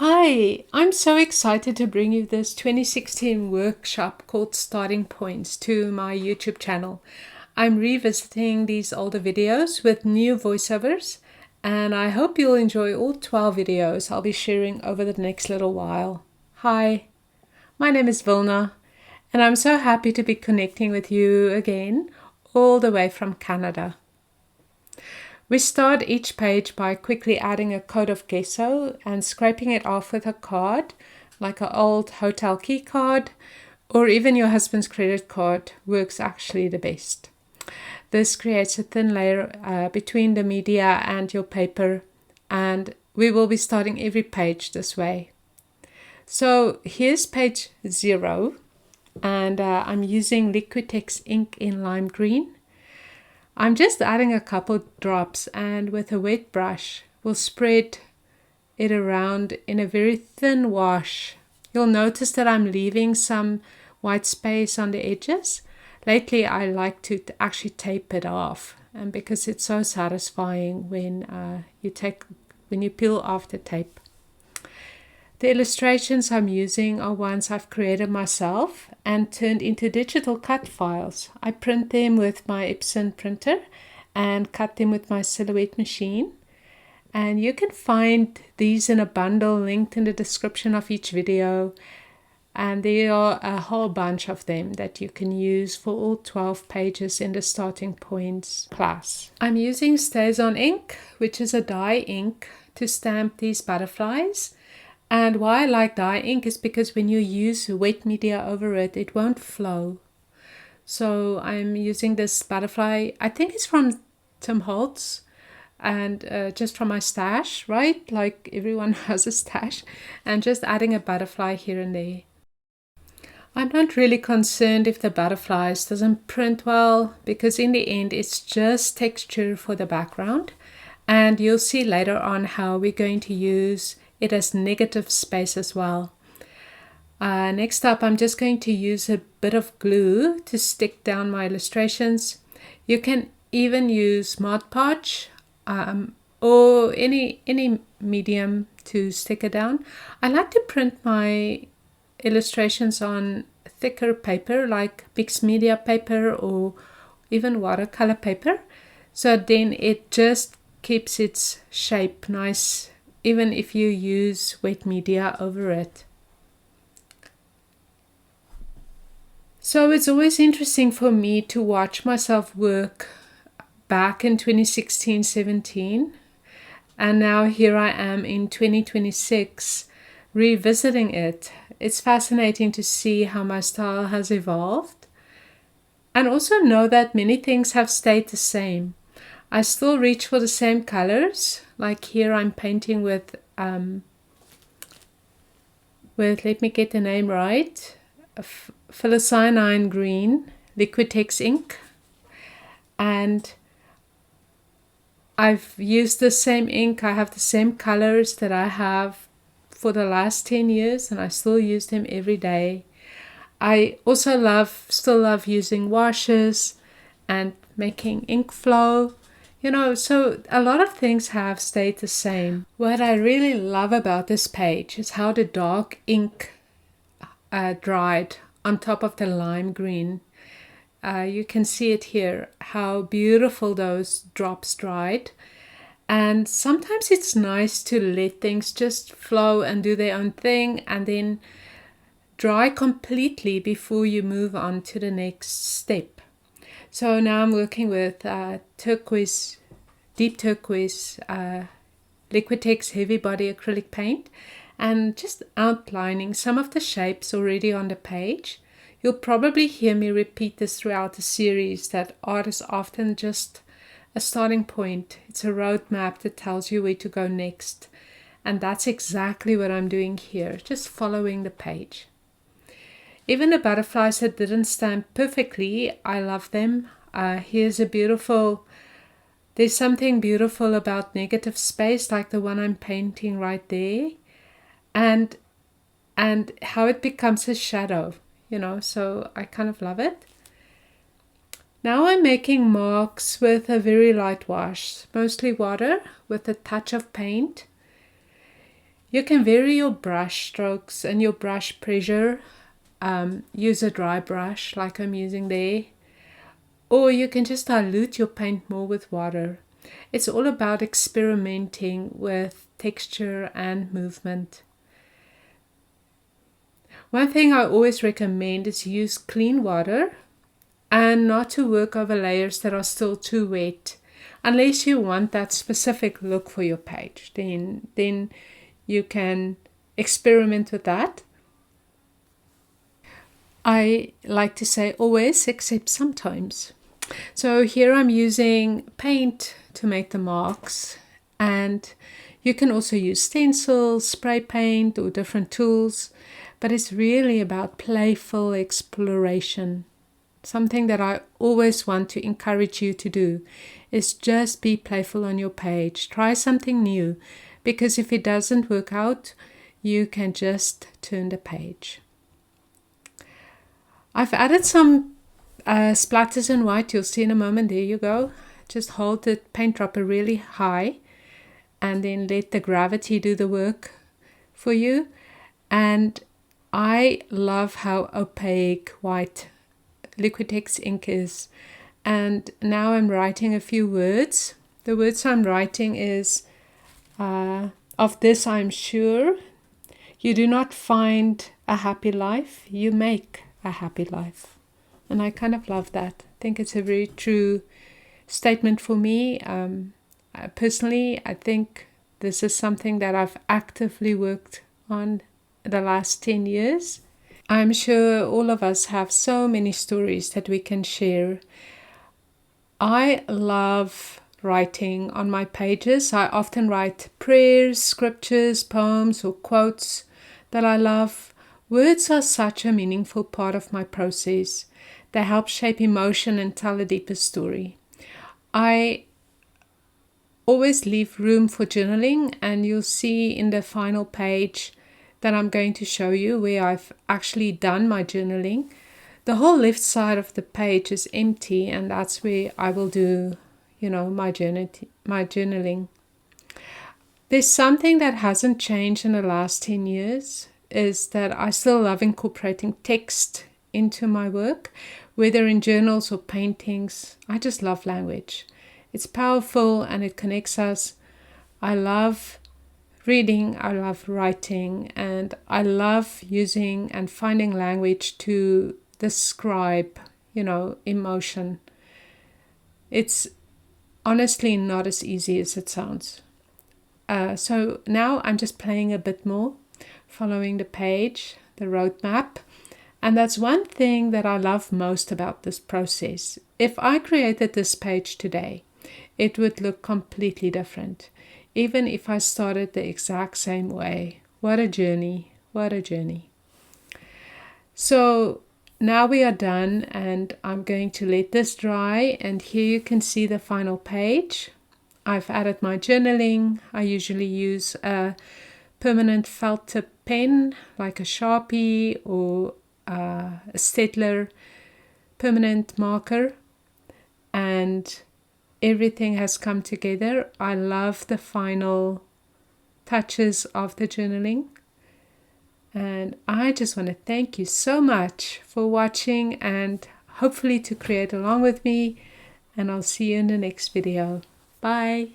Hi, I'm so excited to bring you this 2016 workshop called Starting Points to my YouTube channel. I'm revisiting these older videos with new voiceovers, and I hope you'll enjoy all 12 videos I'll be sharing over the next little while. Hi, my name is Wilna, and I'm so happy to be connecting with you again, all the way from Canada. We start each page by quickly adding a coat of gesso and scraping it off with a card, like an old hotel key card, or even your husband's credit card works actually the best. This creates a thin layer between the media and your paper, and we will be starting every page this way. So here's page 0, and I'm using Liquitex ink in lime green. I'm just adding a couple drops, and with a wet brush we'll spread it around in a very thin wash. You'll notice that I'm leaving some white space on the edges. Lately I like to actually tape it off, and because it's so satisfying when you peel off the tape. The illustrations I'm using are ones I've created myself and turned into digital cut files. I print them with my Epson printer and cut them with my Silhouette machine. And you can find these in a bundle linked in the description of each video. And there are a whole bunch of them that you can use for all 12 pages in the Starting Points class. I'm using StazOn ink, which is a dye ink, to stamp these butterflies. And why I like dye ink is because when you use wet media over it, it won't flow. So I'm using this butterfly, I think it's from Tim Holtz, and just from my stash, right? Like everyone has a stash, and just adding a butterfly here and there. I'm not really concerned if the butterflies doesn't print well, because in the end it's just texture for the background. And you'll see later on how we're going to use it as negative space as well. Next up, I'm just going to use a bit of glue to stick down my illustrations. You can even use Mod Podge or any medium to stick it down. I like to print my illustrations on thicker paper, like mixed media paper or even watercolor paper. So then it just keeps its shape nice, even if you use wet media over it. So it's always interesting for me to watch myself work back in 2016-17, and now here I am in 2026 revisiting it. It's fascinating to see how my style has evolved, and also know that many things have stayed the same. I still reach for the same colors. Like here I'm painting with, let me get the name right, Furstenberg green, Liquitex ink. And I've used the same ink. I have the same colors that I have for the last 10 years, and I still use them every day. I also still love using washes and making ink flow. So a lot of things have stayed the same. What I really love about this page is how the dark ink dried on top of the lime green. You can see it here, how beautiful those drops dried. And sometimes it's nice to let things just flow and do their own thing, and then dry completely before you move on to the next step. So now I'm working with deep turquoise Liquitex heavy body acrylic paint, and just outlining some of the shapes already on the page. You'll probably hear me repeat this throughout the series, that art is often just a starting point. It's a roadmap that tells you where to go next. And that's exactly what I'm doing here, just following the page. Even the butterflies that didn't stamp perfectly, I love them. Here's there's something beautiful about negative space, like the one I'm painting right there, and how it becomes a shadow, so I kind of love it. Now I'm making marks with a very light wash, mostly water with a touch of paint. You can vary your brush strokes and your brush pressure. Use a dry brush like I'm using there. Or you can just dilute your paint more with water. It's all about experimenting with texture and movement. One thing I always recommend is use clean water and not to work over layers that are still too wet. Unless you want that specific look for your page, then you can experiment with that. I like to say always, except sometimes. So here I'm using paint to make the marks, and you can also use stencils, spray paint, or different tools, but it's really about playful exploration. Something that I always want to encourage you to do is just be playful on your page. Try something new, because if it doesn't work out, you can just turn the page. I've added some splatters in white. You'll see in a moment. There you go. Just hold the paint dropper really high and then let the gravity do the work for you. And I love how opaque white Liquitex ink is. And now I'm writing a few words. The words I'm writing is, of this I'm sure, you do not find a happy life, you make a happy life. And I kind of love that. I think it's a very true statement for me. Personally, I think this is something that I've actively worked on the last 10 years. I'm sure all of us have so many stories that we can share. I love writing on my pages. I often write prayers, scriptures, poems, or quotes that I love. Words are such a meaningful part of my process. They help shape emotion and tell a deeper story. I always leave room for journaling, and you'll see in the final page that I'm going to show you where I've actually done my journaling. The whole left side of the page is empty, and that's where I will do, my journaling. There's something that hasn't changed in the last 10 years, is that I still love incorporating text into my work, whether in journals or paintings. I just love language. It's powerful and it connects us. I love reading, I love writing, and I love using and finding language to describe, emotion. It's honestly not as easy as it sounds. So now I'm just playing a bit more, following the page, the roadmap. And that's one thing that I love most about this process. If I created this page today, it would look completely different, even if I started the exact same way. What a journey, what a journey. So now we are done, and I'm going to let this dry, and here you can see the final page. I've added my journaling. I usually use a permanent felt tip pen like a Sharpie or a Staedtler permanent marker, and everything has come together. I love the final touches of the journaling, and I just want to thank you so much for watching and hopefully to create along with me, and I'll see you in the next video. Bye.